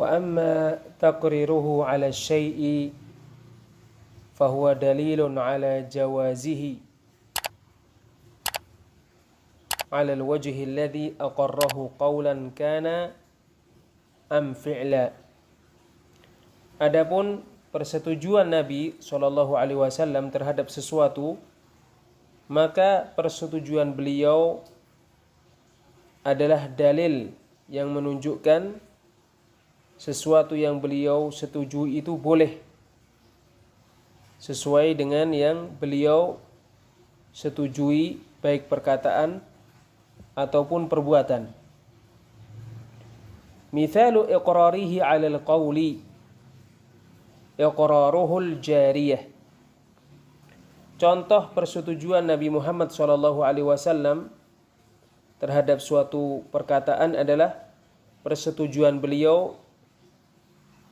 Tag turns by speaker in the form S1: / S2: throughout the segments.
S1: Wa amma taqriruhu ala syai'i fahuwa dalilun ala jawazihi ala al-wajhi alladhi aqarrahu qawlan kana am fi'la. Adapun persetujuan Nabi SAW terhadap sesuatu, maka persetujuan beliau adalah dalil yang menunjukkan sesuatu yang beliau setujui itu boleh sesuai dengan yang beliau setujui, baik perkataan ataupun perbuatan. Mithalu iqrarihi 'ala al-qawli iqraruhul jariyah. Contoh persetujuan Nabi Muhammad SAW terhadap suatu perkataan adalah persetujuan beliau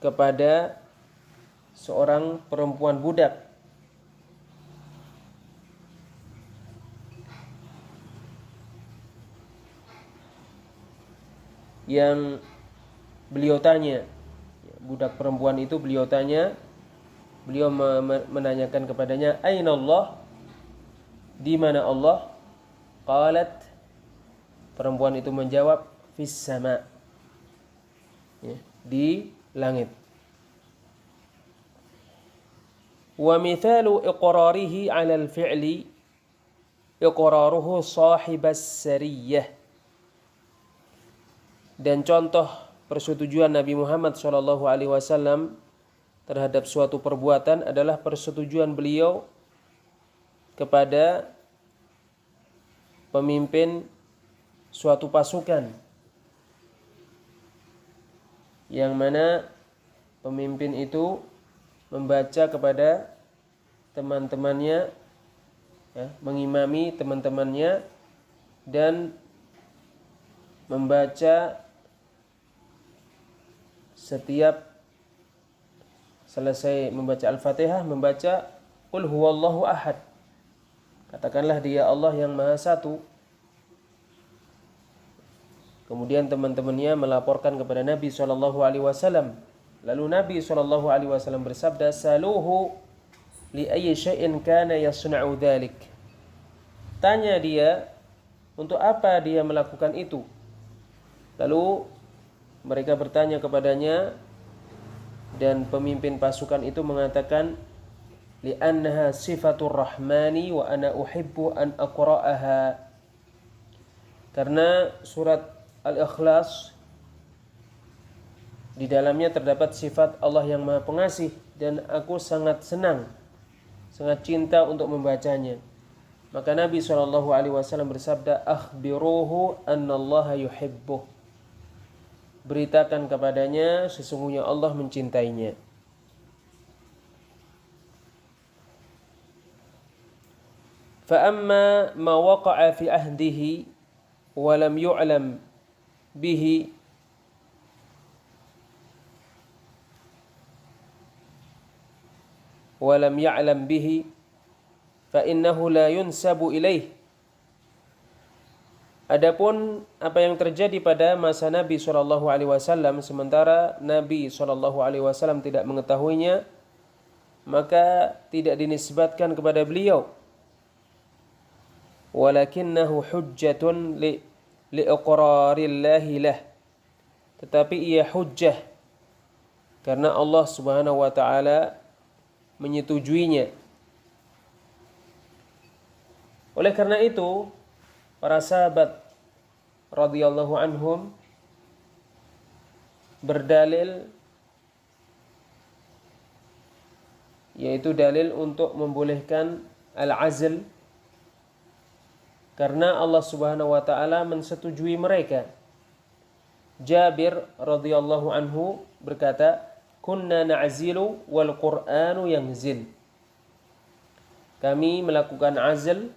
S1: kepada seorang perempuan budak yang beliau tanya, budak perempuan itu beliau tanya, beliau menanyakan kepadanya, Aina Allah? Di mana Allah? Qalat, perempuan itu menjawab, Fis sama, ya, di langit. Wa mithalu iqrarihi 'ala al-fi'li iqraruhu sahibas sariyah. Dan contoh persetujuan Nabi Muhammad SAW terhadap suatu perbuatan adalah persetujuan beliau kepada pemimpin suatu pasukan, yang mana pemimpin itu membaca kepada teman-temannya, ya, mengimami teman-temannya dan membaca setiap selesai membaca Al-Fatihah, membaca Qul huwallahu ahad. Katakanlah dia Allah yang Maha Satu. Kemudian teman-temannya melaporkan kepada Nabi SAW. Lalu Nabi SAW bersabda, Saluhu li ayyi syai'in kana yasna'u dhalik. Tanya dia, untuk apa dia melakukan itu? Lalu mereka bertanya kepadanya, dan pemimpin pasukan itu mengatakan, li'annaha sifatur rahmani wa ana uhibbu an aqra'aha. Karena surat Al-Ikhlas di dalamnya terdapat sifat Allah yang Maha Pengasih, dan aku sangat senang, sangat cinta untuk membacanya. Maka Nabi SAW bersabda, akhbiruhu annallaha yuhibbuh. Beritakan kepadanya sesungguhnya Allah mencintainya. Fa amma ma waqa'a fi ahdihi wa lam yu'lam bihi wa lam ya'lam bihi fa innahu la yunsabu ilaih. Adapun apa yang terjadi pada masa Nabi SAW sementara Nabi SAW tidak mengetahuinya, maka tidak dinisbatkan kepada beliau. Walakinnahu hujjatun liiqrarillahi lah. Tetapi ia hujjah karena Allah Subhanahu wa taala menyetujuinya. Oleh karena itu, para sahabat radhiyallahu anhum berdalil, yaitu dalil untuk membolehkan al-azl, karena Allah Subhanahu wa taala mensetujui mereka. Jabir radhiyallahu anhu berkata, kunna na'zilu wal Qur'anu yanzil. Kami melakukan azl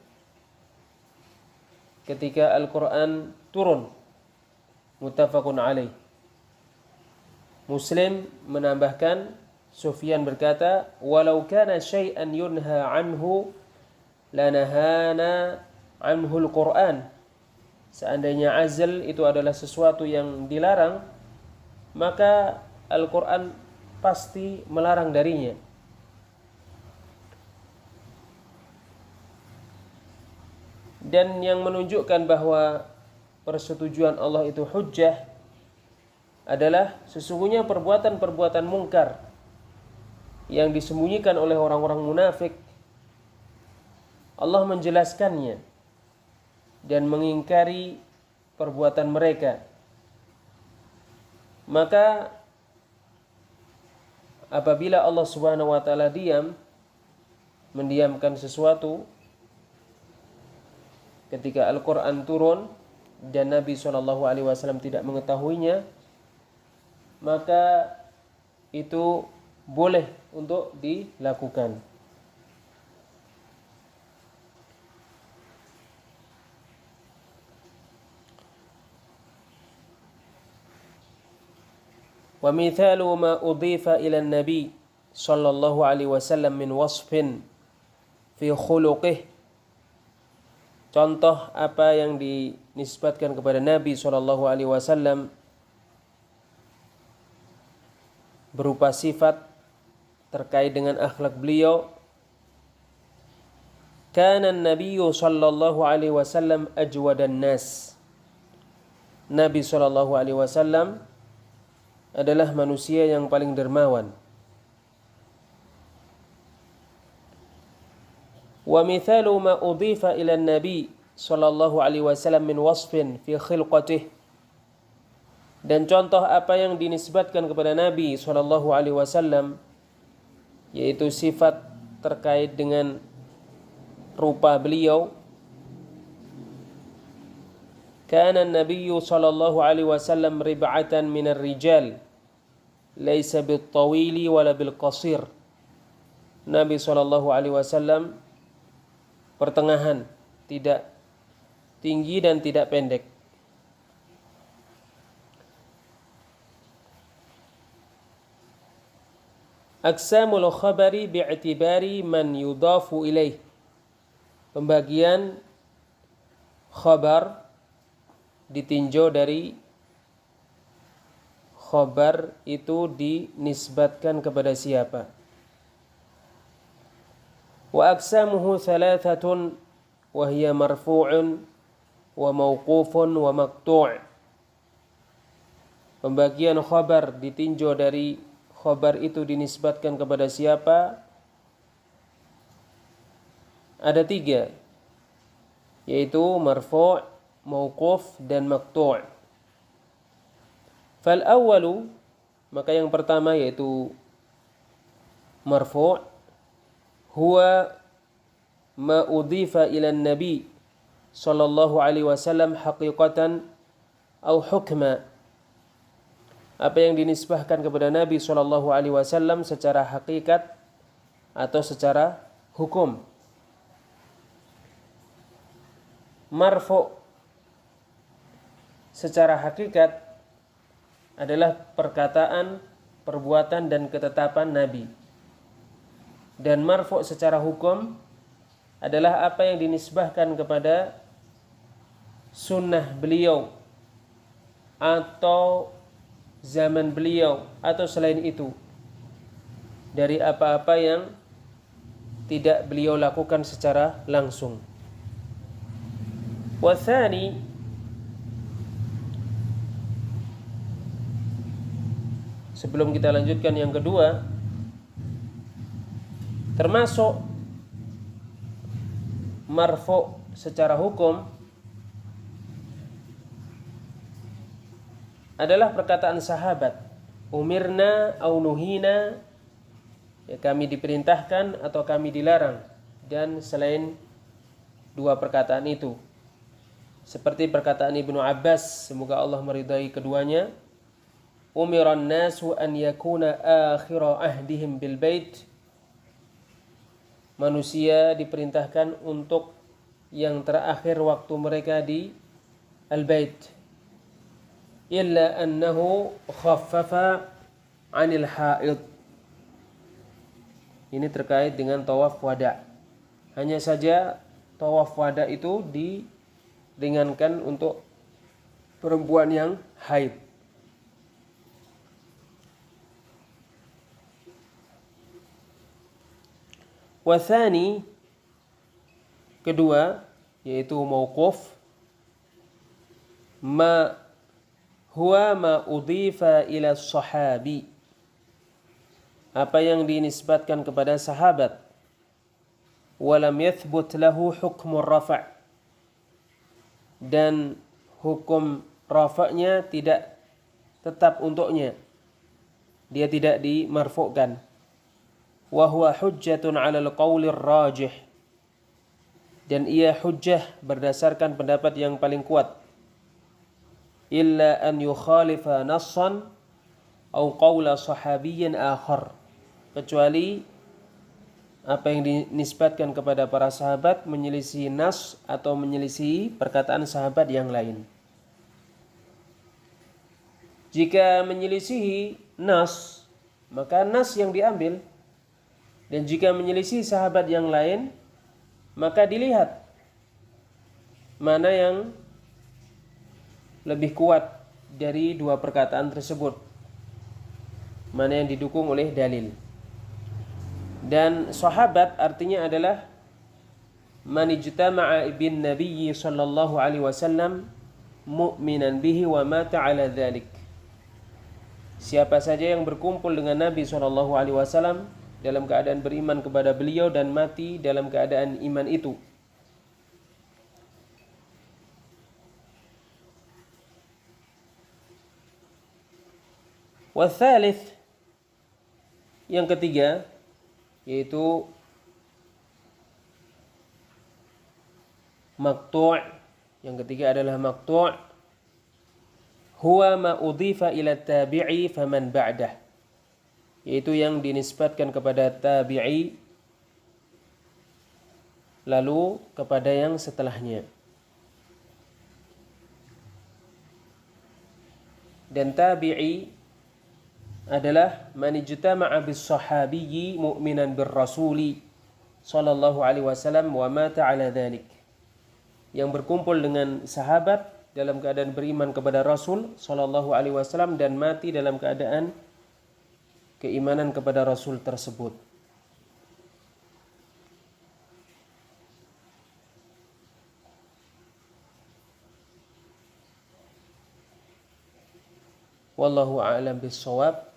S1: ketika Al-Quran turun. Muttafaqun alaih. Muslim menambahkan, Sufyan berkata, walau kana syai'an yunha anhu lanahana anhu al-Quran. Seandainya azl itu adalah sesuatu yang dilarang, maka Al-Quran pasti melarang darinya. Dan yang menunjukkan bahwa persetujuan Allah itu hujjah adalah sesungguhnya perbuatan-perbuatan mungkar yang disembunyikan oleh orang-orang munafik, Allah menjelaskannya dan mengingkari perbuatan mereka. Maka apabila Allah Subhanahu wa taala mendiamkan sesuatu ketika Al-Qur'an turun dan Nabi SAW tidak mengetahuinya, maka itu boleh untuk dilakukan. Wa mithalu ma udhifa ila an-nabi sallallahu alaihi wasallam min wasfin fi khuluqih. Contoh apa yang dinisbatkan kepada Nabi sallallahu alaihi wasallam berupa sifat terkait dengan akhlak beliau. Kana an-nabiy sallallahu alaihi wasallam ajwadan nas. Nabi sallallahu alaihi wasallam adalah manusia yang paling dermawan. Wa mithalu ma udhifa ila an-nabi sallallahu alaihi wasallam min wasfin fi khilqatih. Dan contoh apa yang dinisbatkan kepada Nabi sallallahu alaihi wasallam yaitu sifat terkait dengan rupa beliau. Kana an-nabiy sallallahu alaihi wasallam rib'atan minar rijal laisa bit-tawili wala bil-qasir. Nabi sallallahu alaihi wasallam pertengahan, tidak tinggi dan tidak pendek. Aqsamul khabari bi'tibari man yudafu ilaih. Pembagian khabar ditinjau dari khabar itu dinisbatkan kepada siapa. Wa aqsamuhu thalathatun wa hiya marfu'un wa mauqufun wa maqtu'. Pembagian khabar ditinjau dari khabar itu dinisbatkan kepada siapa? Ada 3, yaitu marfu', mauquf dan maqtu'. Fal awwalu, maka yang pertama yaitu marfu', huwa ma udhifa ila an-nabi sallallahu alaihi wasallam haqiqatan au hukma. Apa yang dinisbahkan kepada Nabi sallallahu alaihi wasallam secara hakikat atau secara hukum. Marfu' secara hakikat adalah perkataan, perbuatan dan ketetapan Nabi. Dan marfu' secara hukum adalah apa yang dinisbahkan kepada sunnah beliau atau zaman beliau atau selain itu dari apa-apa yang tidak beliau lakukan secara langsung. Wathani, sebelum kita lanjutkan yang kedua, termasuk marfu' secara hukum adalah perkataan sahabat, umirna au nuhina, ya kami diperintahkan atau kami dilarang, dan selain dua perkataan itu. Seperti perkataan Ibnu Abbas, semoga Allah meridai keduanya, umiran nasu an yakuna akhira ahdihim bil bait. Manusia diperintahkan untuk yang terakhir waktu mereka di al-bait. Illa annahu khaffafa 'anil haid. Ini terkait dengan tawaf wada. Hanya saja tawaf wada itu diringankan untuk perempuan yang haid. Wathani, kedua, yaitu mauquf, ma huwa ma udhifa ila sahabi, apa yang dinisbatkan kepada sahabat, walam yathbut lahu hukmur rafa', dan hukum rafa'nya tidak tetap untuknya, dia tidak dimarfu'kan. Wa huwa hujjatun 'ala al-qawli rajih, dan ia hujjah berdasarkan pendapat yang paling kuat. Illa an yukhalifa nassan au qawla sahabiyyin akhar, kecuali apa yang dinisbatkan kepada para sahabat menyelisih nas atau menyelisih perkataan sahabat yang lain. Jika menyelisihi nas, maka nas yang diambil, dan jika menyelisih sahabat yang lain, maka dilihat mana yang lebih kuat dari dua perkataan tersebut, mana yang didukung oleh dalil. Dan sahabat artinya adalah man ijtama'a bin nabiyyi sallallahu alaihi wasallam mu'minan bihi wa mata ala dzalik, siapa saja yang berkumpul dengan Nabi sallallahu alaihi wasallam dalam keadaan beriman kepada beliau dan mati dalam keadaan iman itu. Watsalits, yang ketiga, yaitu maqtu'. Yang ketiga adalah maqtu', huwa ma udhifa ila tabi'i faman ba'dah, yaitu yang dinisbatkan kepada tabi'i lalu kepada yang setelahnya. Dan tabi'i adalah man ijtama'a bis sahabiyyi mu'minan bir rasuli sallallahu alaihi wasallam wa mata ala dzalik, yang berkumpul dengan sahabat dalam keadaan beriman kepada Rasul sallallahu alaihi wasallam dan mati dalam keadaan keimanan kepada Rasul tersebut. Wallahu a'lam bis-shawab.